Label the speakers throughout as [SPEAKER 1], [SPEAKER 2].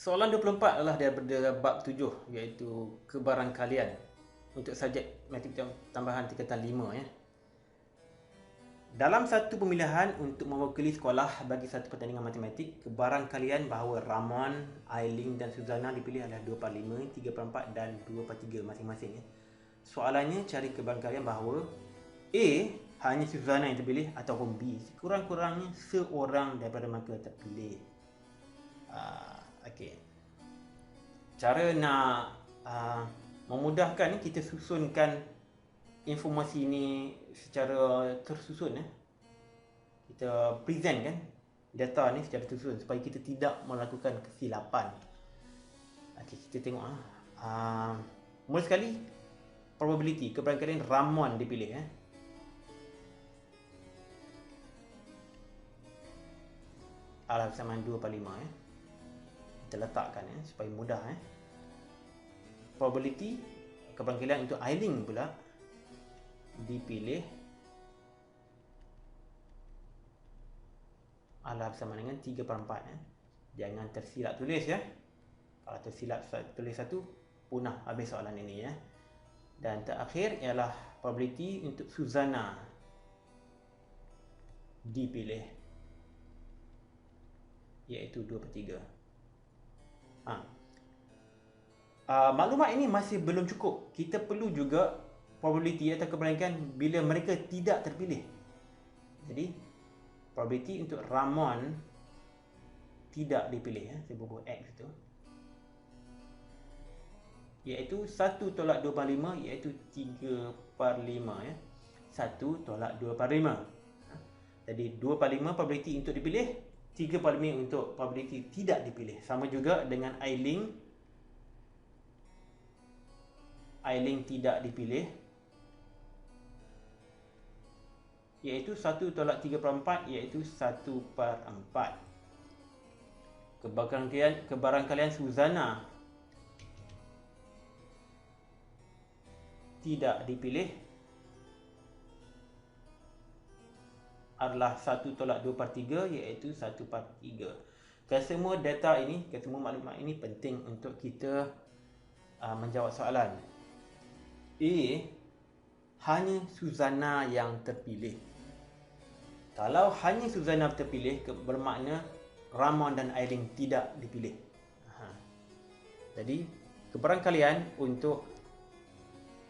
[SPEAKER 1] Soalan 24 adalah daripada bab 7, iaitu kebarangkalian untuk subjek matematik tambahan tingkatan 5 ya. Dalam satu pemilihan untuk mewakili sekolah bagi satu pertandingan matematik, kebarangkalian bahawa Ramon, Aileen dan Suzana dipilih adalah 2/5, 3/4 dan 2/3 masing-masing ya. Soalannya cari kebarangkalian bahawa A. hanya Suzana yang terpilih ataupun B. sekurang-kurangnya seorang daripada mereka terpilih. Okey. Cara nak memudahkan ni, kita susunkan informasi ni secara tersusun ya. Kita present kan data ni secara tersusun supaya kita tidak melakukan kesilapan. Okey, kita tengok mula sekali probability, kebarangkalian Ramon dipilih ya. Adalah bersamaan 2/5 ya. Kita letakkan ya supaya mudah ya. Probability kebarangkalian untuk Aileen pula dipilih adalah bersama dengan 3/4 ya. Jangan tersilap tulis ya. Kalau tersilap tulis satu, punah habis soalan ini ya. Dan terakhir ialah probability untuk Suzana dipilih, iaitu 2/3. Maklumat ini masih belum cukup. Kita perlu juga probability atau kebarangkalian bila mereka tidak terpilih. Jadi probability untuk Ramon tidak dipilih ya, saya bubuh X itu, iaitu 1 tolak 2/5, iaitu 3/5 ya. 1 tolak 2/5. Jadi 2/5 probability untuk dipilih, 3/5 untuk probability tidak dipilih. Sama juga dengan Aileen tidak dipilih, iaitu 1 tolak 3/4, iaitu 1/4. Kebarangkalian Suzana tidak dipilih adalah 1 tolak 2/3, iaitu 1/3. Kesemua data ini, kesemua maklumat ini penting untuk kita menjawab soalan. A. hanya Suzana yang terpilih. Kalau hanya Suzana terpilih, bermakna Ramon dan Aileen tidak dipilih. Jadi kebarangkalian untuk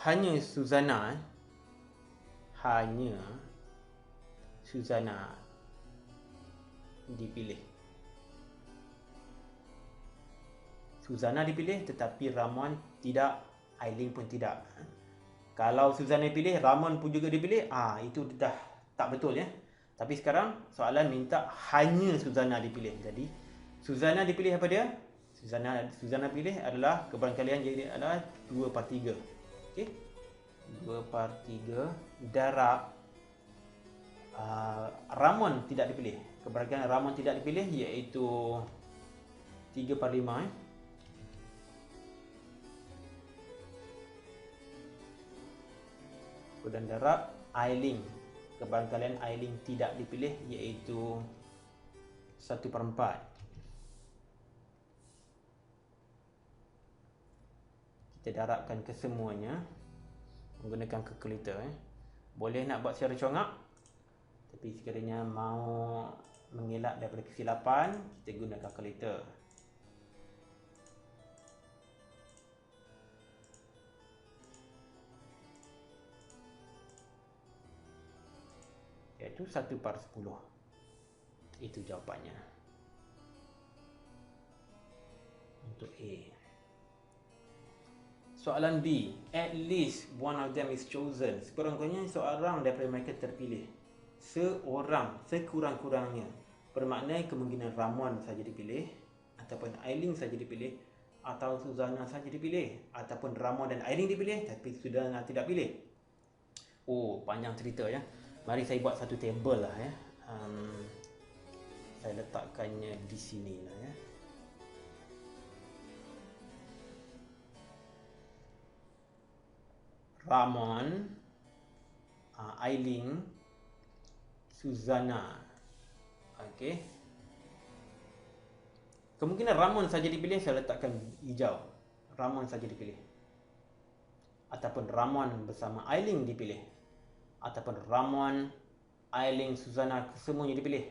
[SPEAKER 1] hanya Suzana dipilih. Suzana dipilih tetapi Ramon tidak, Aileen pun tidak. Kalau Suzana dipilih, Ramon pun juga dipilih, itu dah tak betul ya. Tapi sekarang soalan minta hanya Suzana dipilih. Jadi Suzana dipilih apa dia? Suzana pilih adalah kebarangkalian jadi adalah 2/3. Okey. 2/3 darab Ramon tidak dipilih. Kebarangkalian Ramon tidak dipilih iaitu 3/5 ya. Dan darab Aileen, kebarangkalian Aileen tidak dipilih iaitu 1/4. Kita darabkan kesemuanya menggunakan kalkulator ya. Boleh nak buat secara congak, tapi sekiranya mau mengelak daripada kesilapan, kita guna kalkulator. Iaitu 1/10. Itu jawapannya untuk A. Soalan B. At least one of them is chosen. Sekurang-kurangnya seorang daripada mereka terpilih. Seorang, sekurang-kurangnya, bermakna kemungkinan Ramon saja dipilih, ataupun Aileen saja dipilih, atau Suzana saja dipilih, ataupun Ramon dan Aileen dipilih tapi Suzana tidak pilih. Panjang cerita ya. Mari saya buat satu table lah ya. Saya letakkannya di sini lah ya. Ramon, Aileen, Suzana. Okey. Kemungkinan Ramon saja dipilih, saya letakkan hijau. Ramon saja dipilih. Ataupun Ramon bersama Aileen dipilih. Ataupun Ramon, Aileen, Suzana semuanya dipilih.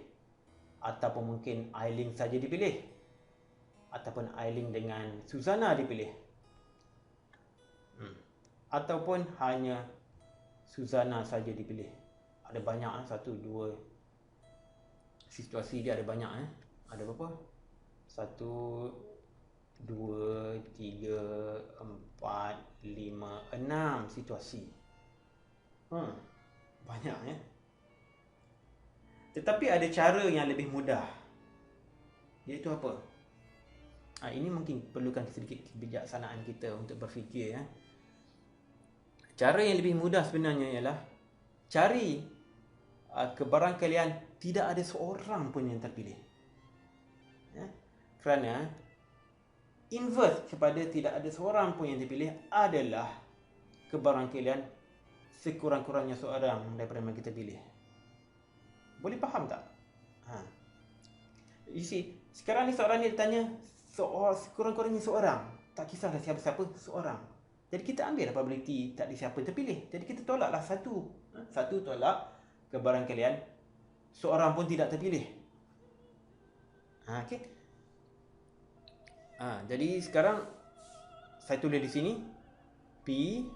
[SPEAKER 1] Ataupun mungkin Aileen saja dipilih. Ataupun Aileen dengan Suzana dipilih. Ataupun hanya Suzana saja dipilih. Ada banyak, 1, 2. Situasi dia ada banyak. Ada berapa? 1, 2, 3, 4, 5, 6 situasi. Banyak Tetapi ada cara yang lebih mudah. Iaitu apa? Ini mungkin perlukan sedikit kebijaksanaan kita untuk berfikir. Cara yang lebih mudah sebenarnya ialah cari kebarangkalian tidak ada seorang pun yang terpilih. Kerana inverse kepada tidak ada seorang pun yang terpilih adalah kebarangkalian sekurang-kurangnya seorang daripada yang kita pilih. Boleh faham tak? You see, sekarang ni seorang ni tanya sekurang-kurangnya seorang. Tak kisahlah siapa-siapa, seorang. Jadi kita ambil probability tak ada siapa terpilih. Jadi kita tolaklah satu. Satu tolak kebarangkalian seorang pun tidak terpilih. Okey. Jadi sekarang saya tulis di sini P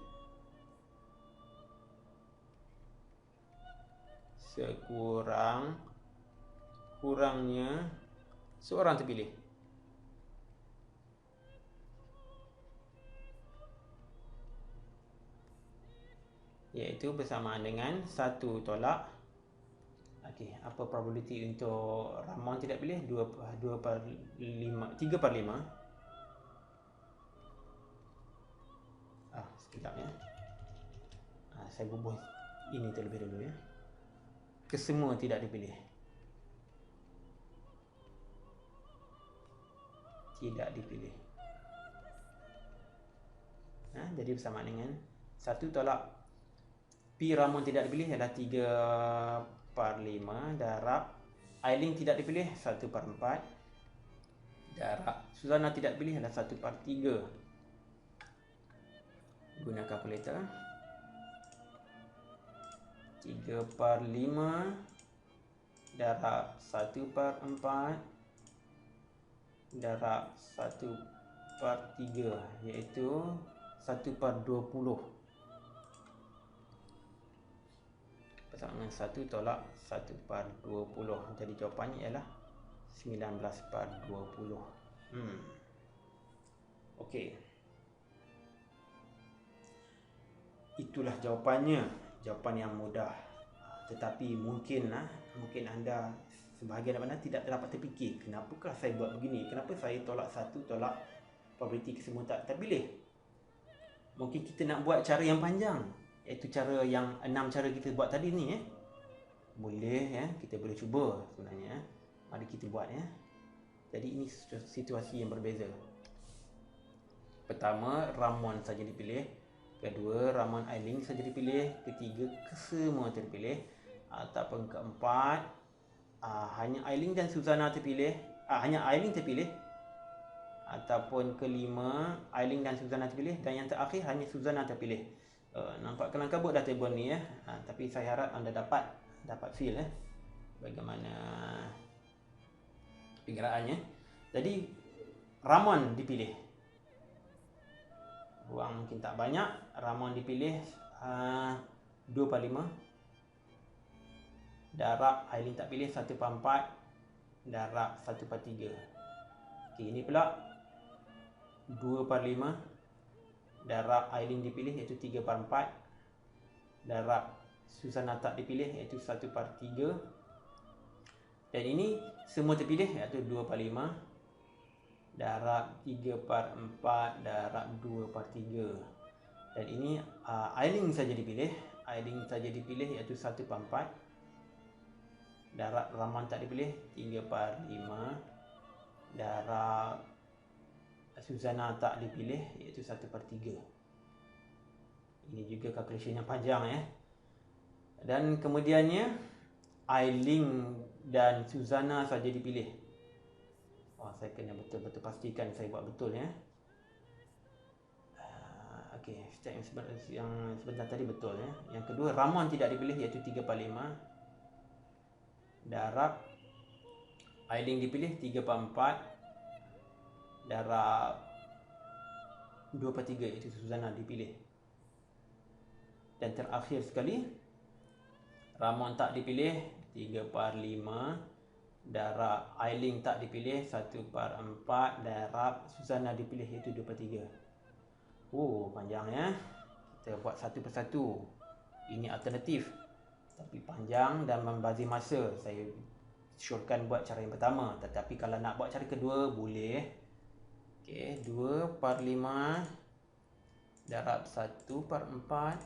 [SPEAKER 1] sekurang-kurangnya seorang terpilih. Iaitu bersamaan dengan 1 tolak. Okey, apa probability untuk Ramon tidak pilih? 3/5. Sekejap saya bubuh ini terlebih dulu Kesemua tidak dipilih. Tidak dipilih. Jadi bersamaan dengan 1 tolak P Ramon tidak dipilih adalah 3/5 darab Aileen tidak dipilih 1/4 darab Suzana tidak dipilih adalah 1/3. Guna kalkulator. 3/5 darab 1/4 darab 1/3 iaitu 1/20. Dengan 1 tolak 1/20. Jadi jawapannya ialah 19/20. Okey. Itulah jawapannya. Jawapan yang mudah. Tetapi mungkin anda sebahagian daripada tidak dapat terfikir, kenapakah saya buat begini? Kenapa saya tolak 1 tolak probability kesemua tak terpilih? Mungkin kita nak buat cara yang panjang. Iaitu cara yang 6 cara kita buat tadi ni Boleh kita boleh cuba sebenarnya. Mari kita buat Jadi ini situasi yang berbeza. Pertama, Ramon saja dipilih. Kedua, Ramon Aileen saja dipilih. Ketiga, kesemua terpilih. Ataupun keempat, hanya Aileen dan Suzana terpilih. Hanya Aileen terpilih. Ataupun kelima, Aileen dan Suzana terpilih. Dan yang terakhir, hanya Suzana terpilih. Nampak kelang kabut dah table ni tapi saya harap anda dapat feel bagaimana pergerakannya. Jadi Ramon dipilih. Ruang mungkin tak banyak. Ramon dipilih 2/5 darab Aileen tak pilih 1/4 darab 1/3. Okey, ini pula 2/5 darab Aileen dipilih iaitu 3/4 darab Suzana tak dipilih iaitu 1/3. Dan ini semua terpilih iaitu 2/5 darab 3/4 darab 2/3. Dan ini Aileen saja dipilih. Aileen saja dipilih iaitu 1/4 darab Ramon tak dipilih 3/5 darab Suzana tak dipilih iaitu 1/3. Ini juga calculation yang panjang Dan kemudiannya Aileen dan Suzana saja dipilih. Saya kena betul-betul pastikan saya buat betul ya. Okey, step yang sebentar tadi betul ya. Yang kedua, ramuan tidak dipilih iaitu 3/5. Darab Ailing dipilih 3/4. Darab 2/3 iaitu Suzana dipilih. Dan terakhir sekali, ramuan tak dipilih 3/5. Darab Ailing tak dipilih 1/4. Darab Suzana dipilih iaitu 2/3. Panjang ya. Kita buat satu persatu. Ini alternatif, tapi panjang dan membazir masa. Saya syorkan buat cara yang pertama, tetapi kalau nak buat cara kedua boleh. Okey, 2/5 darab 1/4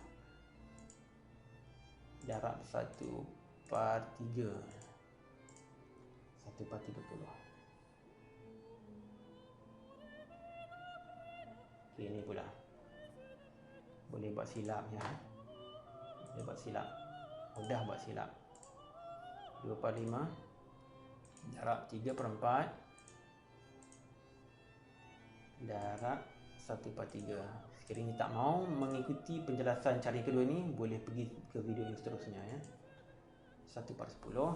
[SPEAKER 1] darab 1/3. 1/30. Okey, ini pula. Boleh buat silap ya. Boleh buat silap. Mudah buat silap. 2/5 darab 3/4 darab 1/3. Sekiranya tak mau mengikuti penjelasan cara kedua ni, boleh pergi ke video yang seterusnya ya. 1/10.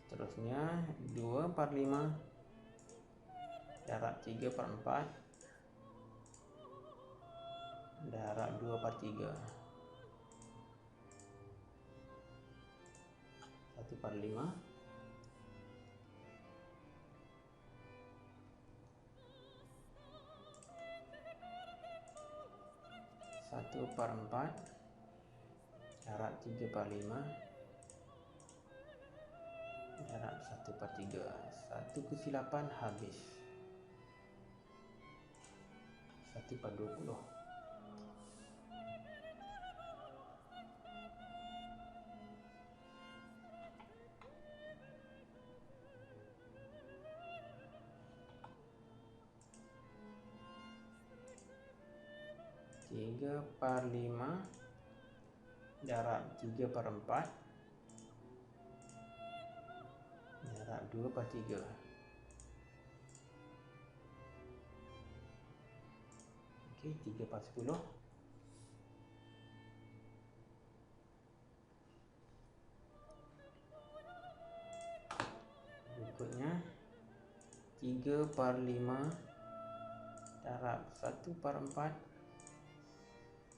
[SPEAKER 1] Seterusnya 2/5 darab 3/4 darab 2/3. 1/5 1/4 darab 3/5 darab 1/3. Satu kesilapan habis. 1/20. Tiga per lima darab 3/4 darab 2/3. Okey, 3/10. Berikutnya 3/5 darab 1/4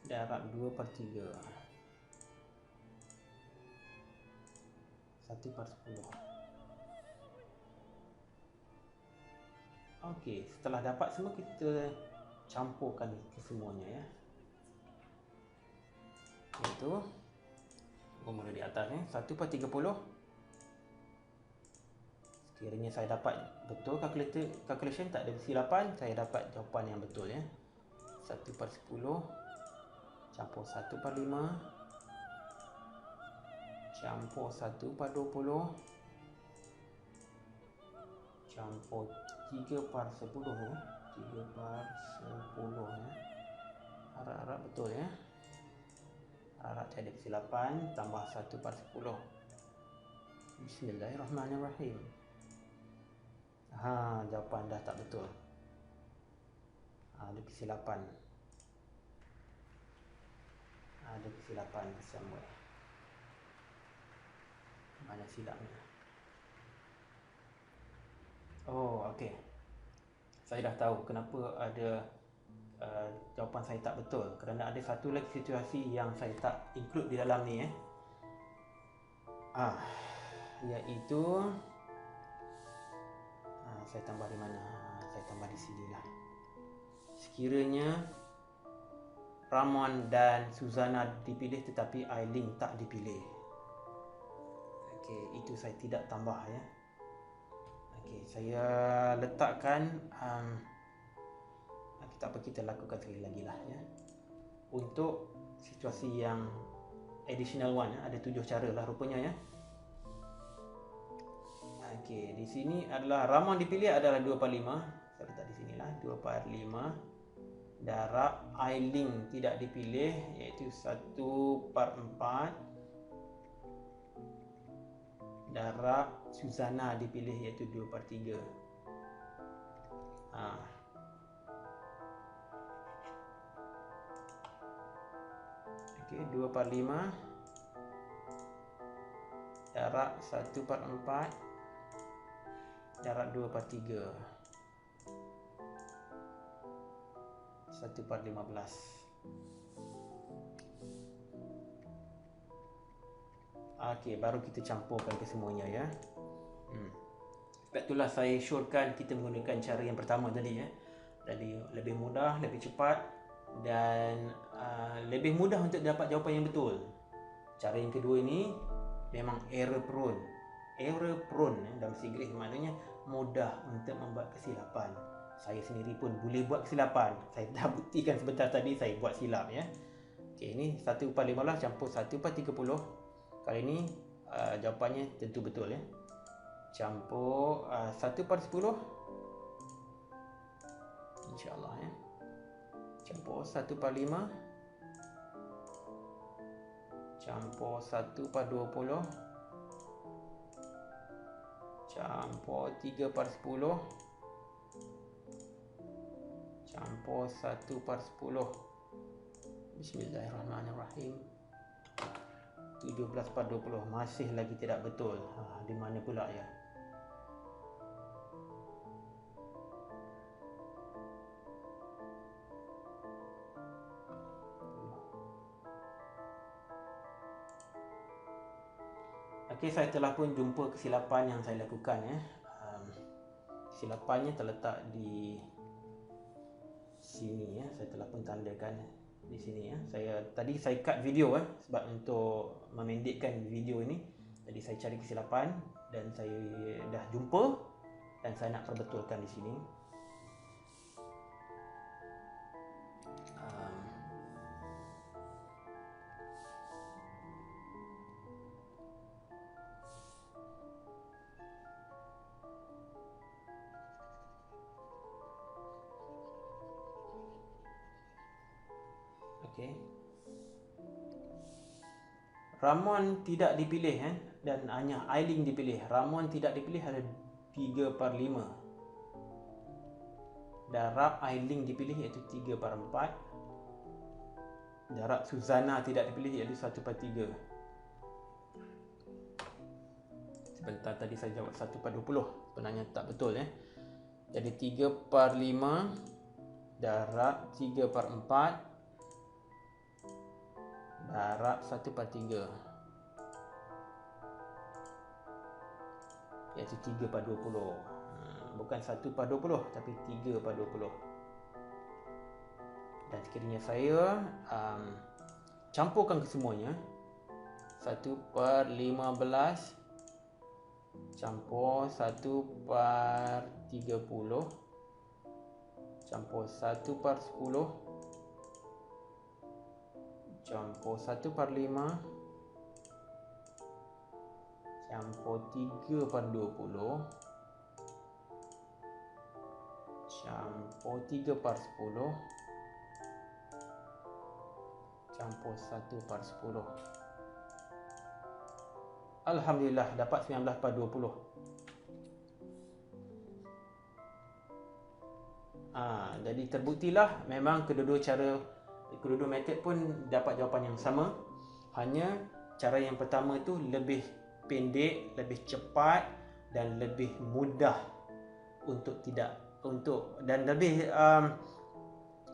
[SPEAKER 1] darab 2/3. 1/10. Okey, setelah dapat semua, kita campurkan ke semuanya ya. Itu mula di atas ni 1/30. Sekiranya saya dapat betul calculation, tak ada kesilapan, saya dapat jawapan yang betul ya. 1/10 campur 1/5 campur 1/20 campur 3/10 ya. 3/10 ya. Harap-harap betul ya. Harap tiada kesilapan. Tambah 1/10. Bismillahirrahmanirrahim. Jawapan dah tak betul. Ada kesilapan. Ada kesilapan somewhere. Mana silapnya? Okey. Saya dah tahu kenapa ada jawapan saya tak betul. Kerana ada satu lagi situasi yang saya tak include di dalam ni iaitu saya tambah di mana? Saya tambah di sinilah. Sekiranya Ramuan dan Suzana dipilih tetapi Ailing tak dipilih. Okey, itu saya tidak tambah ya. Okey, saya letakkan tak apa, kita lakukan sekali lagi lah ya. Untuk situasi yang additional one ada 7 cara lah rupanya ya. Okey, di sini adalah ramuan dipilih adalah 2/5. Saya letak di sinilah 2/5 darab I-link tidak dipilih iaitu 1/4 darab Suzana dipilih iaitu 2/3. Okey, 2/5 darab 1/4 darab 2/3 1/15. Okey, baru kita campurkan ke semuanya ya. Sebab itulah saya syorkan kita menggunakan cara yang pertama tadi ya. Jadi lebih mudah, lebih cepat dan lebih mudah untuk dapat jawapan yang betul. Cara yang kedua ini memang error prone. Error prone dalam bahasa Inggeris maknanya mudah untuk membuat kesilapan. Saya sendiri pun boleh buat kesilapan. Saya dah buktikan sebentar tadi saya buat silap ya. Okey, ini 1/15 campur 1/30. Kali ini jawapannya tentu betul ya. Campur 1/10. InsyaAllah ya. Campur 1/5. Campur 1/20. Campur 3/10. Campur 1/10. Bismillahirrahmanirrahim. 17/20 masih lagi tidak betul. Di mana pula ya? Okey, saya telah pun jumpa kesilapan yang saya lakukan ya. Kesilapannya terletak di sini ya. Saya telah pun tandakan di sini ya. Tadi saya cut video sebab untuk memendekkan video ini. Jadi saya cari kesilapan dan saya dah jumpa dan saya nak perbetulkan di sini. Okey. Ramuan tidak dipilih dan hanya I-link dipilih. Ramuan tidak dipilih ada 3/5. Darab I-link dipilih iaitu 3/4. Darab Suzana tidak dipilih iaitu 1/3. Sebentar tadi saya jawab 1/20. Sebenarnya tak betul ya. Jadi 3/5 darab 3/4 darab 1/3 iaitu 3/20. Bukan 1/20 tapi 3/20. Dan sekiranya saya campurkan kesemuanya 1/15 campur 1/30 campur 1/10 campur 1/5 campur 3/20 campur 3/10 campur 1/10. Alhamdulillah dapat 19/20. Jadi terbuktilah memang kedua-dua metod pun dapat jawapan yang sama. Hanya cara yang pertama itu lebih pendek, lebih cepat dan lebih mudah dan lebih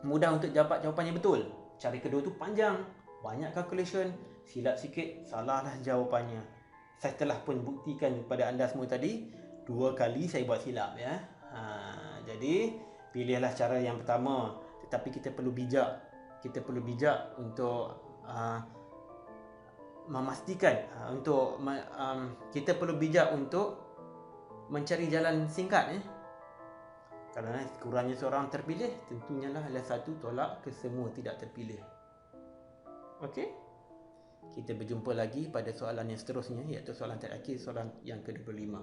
[SPEAKER 1] mudah untuk dapat jawapan yang betul. Cara kedua tu panjang, banyak calculation, silap sikit salahlah jawapannya. Saya telah pun buktikan kepada anda semua tadi 2 kali saya buat silap ya. Jadi pilihlah cara yang pertama, tetapi kita perlu bijak. Kita perlu bijak untuk memastikan kita perlu bijak untuk mencari jalan singkat ya. Kerana kurangnya seorang terpilih tentunya lah satu tolak ke semua tidak terpilih. Okey. Kita berjumpa lagi pada soalan yang seterusnya iaitu soalan terakhir, soalan yang ke-25.